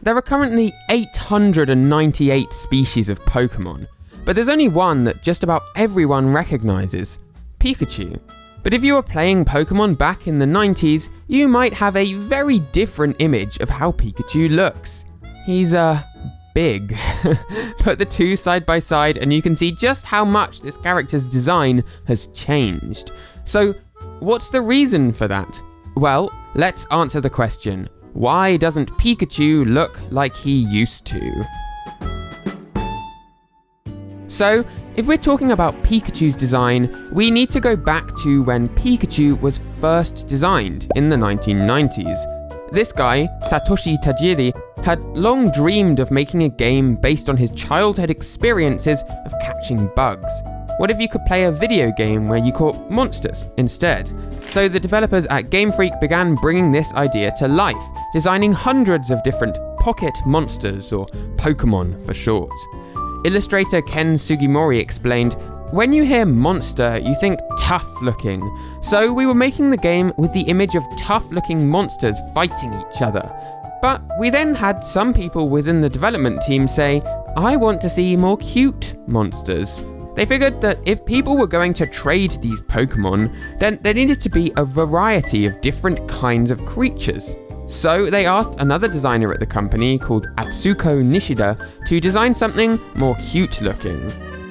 there are currently 898 species of Pokemon, but there's only one that just about everyone recognises, Pikachu. But if you were playing Pokemon back in the 90s, you might have a very different image of how Pikachu looks. He's, big. Put the two side by side and you can see just how much this character's design has changed. So, what's the reason for that? Well, let's answer the question. Why doesn't Pikachu look like he used to? So, if we're talking about Pikachu's design, we need to go back to when Pikachu was first designed in the 1990s. This guy, Satoshi Tajiri, had long dreamed of making a game based on his childhood experiences of catching bugs. What if you could play a video game where you caught monsters instead? So the developers at Game Freak began bringing this idea to life, designing hundreds of different pocket monsters, or Pokemon for short. Illustrator Ken Sugimori explained, "When you hear monster, you think tough looking. So we were making the game with the image of tough looking monsters fighting each other. But we then had some people within the development team say, I want to see more cute monsters." They figured that if people were going to trade these Pokemon, then there needed to be a variety of different kinds of creatures. So they asked another designer at the company called Atsuko Nishida to design something more cute looking.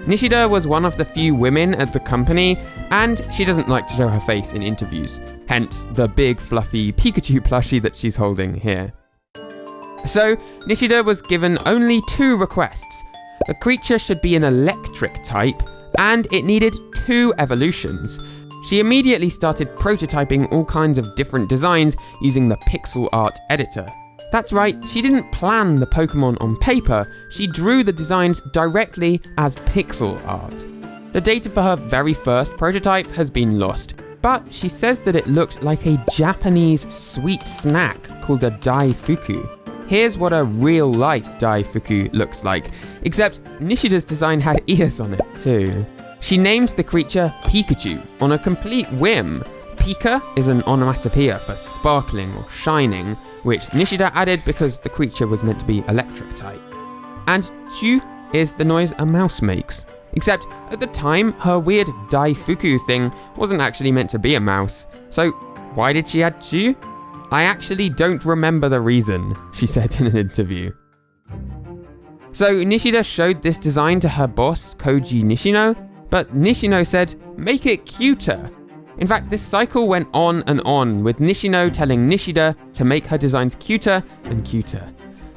Nishida was one of the few women at the company, and she doesn't like to show her face in interviews, hence the big fluffy Pikachu plushie that she's holding here. So Nishida was given only 2 requests. The creature should be an electric type, and it needed 2 evolutions. She immediately started prototyping all kinds of different designs using the pixel art editor. That's right, she didn't plan the Pokemon on paper, she drew the designs directly as pixel art. The data for her very first prototype has been lost, but she says that it looked like a Japanese sweet snack called a Daifuku. Here's what a real-life Daifuku looks like, except Nishida's design had ears on it too. She named the creature Pikachu on a complete whim. Pika is an onomatopoeia for sparkling or shining, which Nishida added because the creature was meant to be electric type. And Chu is the noise a mouse makes. Except at the time, her weird Daifuku thing wasn't actually meant to be a mouse. So why did she add Chu? I actually don't remember the reason, she said in an interview. So Nishida showed this design to her boss, Koji Nishino, but Nishino said, "Make it cuter." In fact, this cycle went on and on, with Nishino telling Nishida to make her designs cuter and cuter.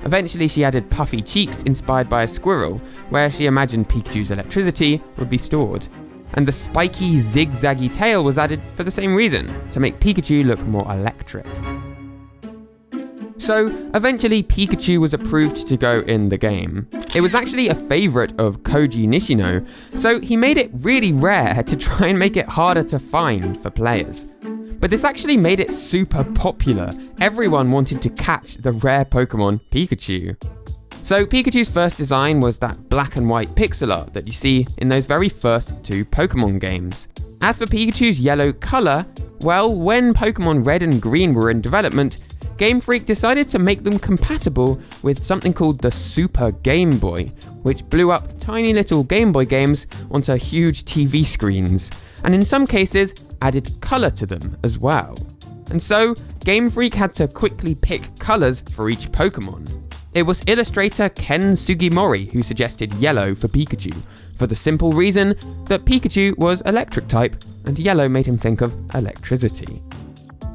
Eventually she added puffy cheeks inspired by a squirrel, where she imagined Pikachu's electricity would be stored. And the spiky, zigzaggy tail was added for the same reason, to make Pikachu look more electric. So, eventually Pikachu was approved to go in the game. It was actually a favourite of Koji Nishino, so he made it really rare to try and make it harder to find for players. But this actually made it super popular. Everyone wanted to catch the rare Pokemon Pikachu. So Pikachu's first design was that black and white pixel art that you see in those very first 2 Pokemon games. As for Pikachu's yellow colour, well, when Pokemon Red and Green were in development, Game Freak decided to make them compatible with something called the Super Game Boy, which blew up tiny little Game Boy games onto huge TV screens, and in some cases added colour to them as well. And so, Game Freak had to quickly pick colours for each Pokemon. It was illustrator Ken Sugimori who suggested yellow for Pikachu, for the simple reason that Pikachu was electric type, and yellow made him think of electricity.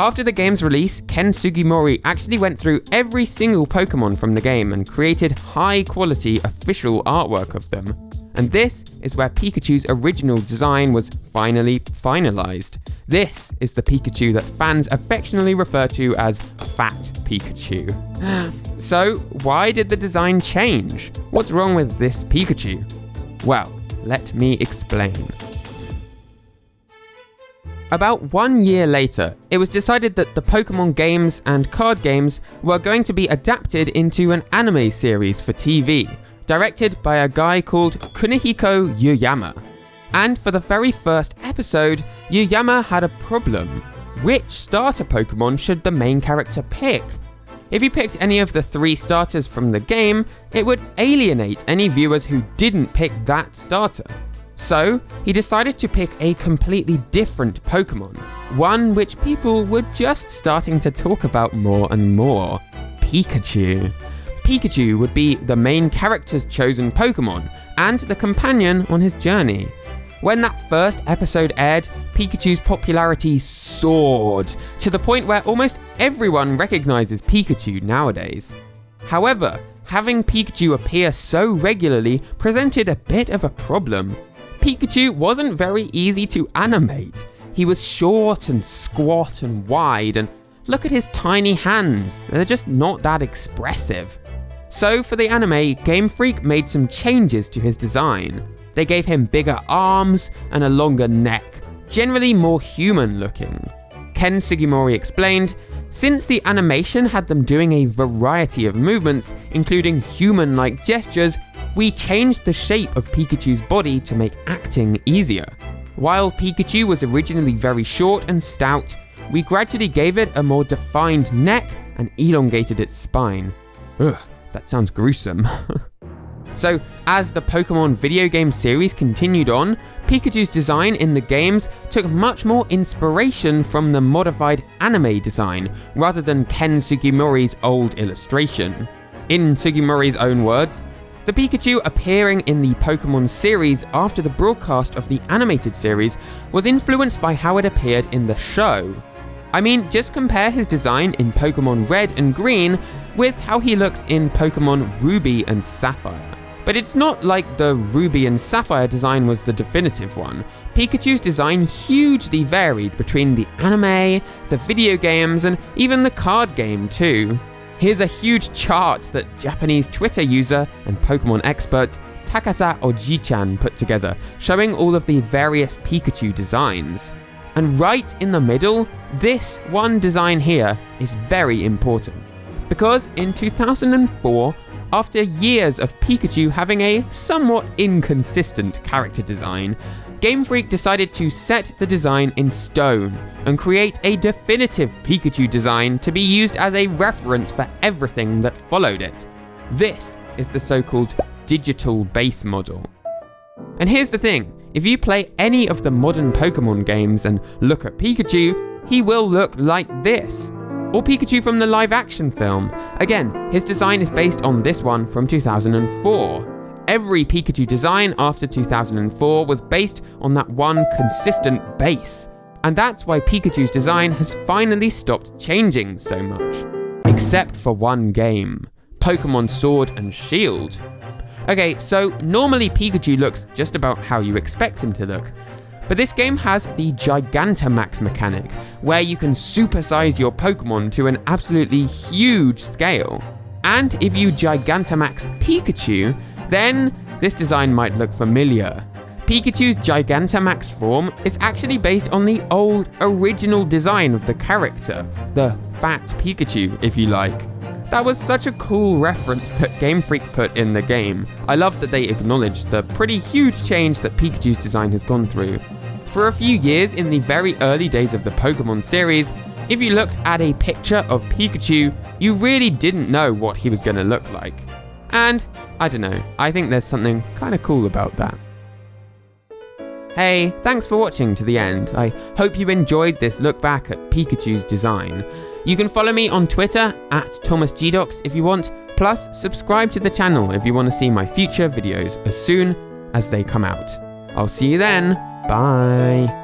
After the game's release, Ken Sugimori actually went through every single Pokemon from the game and created high-quality official artwork of them. And this is where Pikachu's original design was finally finalised. This is the Pikachu that fans affectionately refer to as Fat Pikachu. So, why did the design change? What's wrong with this Pikachu? Well, let me explain. About 1 year later, it was decided that the Pokemon games and card games were going to be adapted into an anime series for TV, directed by a guy called Kunihiko Yuyama. And for the very first episode, Yuyama had a problem. Which starter Pokemon should the main character pick? If you picked any of the 3 starters from the game, it would alienate any viewers who didn't pick that starter. So, he decided to pick a completely different Pokemon, one which people were just starting to talk about more and more: Pikachu. Pikachu would be the main character's chosen Pokemon, and the companion on his journey. When that first episode aired, Pikachu's popularity soared, to the point where almost everyone recognizes Pikachu nowadays. However, having Pikachu appear so regularly presented a bit of a problem. Pikachu wasn't very easy to animate. He was short and squat and wide, and look at his tiny hands, they're just not that expressive. So for the anime, Game Freak made some changes to his design. They gave him bigger arms and a longer neck, generally more human looking. Ken Sugimori explained, "Since the animation had them doing a variety of movements, including human-like gestures, we changed the shape of Pikachu's body to make acting easier. While Pikachu was originally very short and stout, we gradually gave it a more defined neck and elongated its spine." Ugh, that sounds gruesome. So, as the Pokemon video game series continued on, Pikachu's design in the games took much more inspiration from the modified anime design, rather than Ken Sugimori's old illustration. In Sugimori's own words, "The Pikachu appearing in the Pokemon series after the broadcast of the animated series was influenced by how it appeared in the show. I mean, just compare his design in Pokemon Red and Green with how he looks in Pokemon Ruby and Sapphire. But it's not like the Ruby and Sapphire design was the definitive one. Pikachu's design hugely varied between the anime, the video games, and even the card game too. Here's a huge chart that Japanese Twitter user and Pokemon expert Takasa Oji-chan put together, showing all of the various Pikachu designs. And right in the middle, this one design here is very important. Because in 2004, after years of Pikachu having a somewhat inconsistent character design, Game Freak decided to set the design in stone and create a definitive Pikachu design to be used as a reference for everything that followed it. This is the so-called digital base model. And here's the thing, if you play any of the modern Pokemon games and look at Pikachu, he will look like this. Or Pikachu from the live-action film. Again, his design is based on this one from 2004. Every Pikachu design after 2004 was based on that one consistent base. And that's why Pikachu's design has finally stopped changing so much. Except for one game, Pokemon Sword and Shield. Okay, so normally Pikachu looks just about how you expect him to look. But this game has the Gigantamax mechanic, where you can supersize your Pokemon to an absolutely huge scale. And if you Gigantamax Pikachu, then this design might look familiar. Pikachu's Gigantamax form is actually based on the old original design of the character, the Fat Pikachu, if you like. That was such a cool reference that Game Freak put in the game. I love that they acknowledged the pretty huge change that Pikachu's design has gone through. For a few years in the very early days of the Pokemon series, if you looked at a picture of Pikachu, you really didn't know what he was going to look like. And, I don't know, I think there's something kind of cool about that. Hey, thanks for watching to the end. I hope you enjoyed this look back at Pikachu's design. You can follow me on Twitter @ThomasGdocs if you want, plus subscribe to the channel if you want to see my future videos as soon as they come out. I'll see you then. Bye.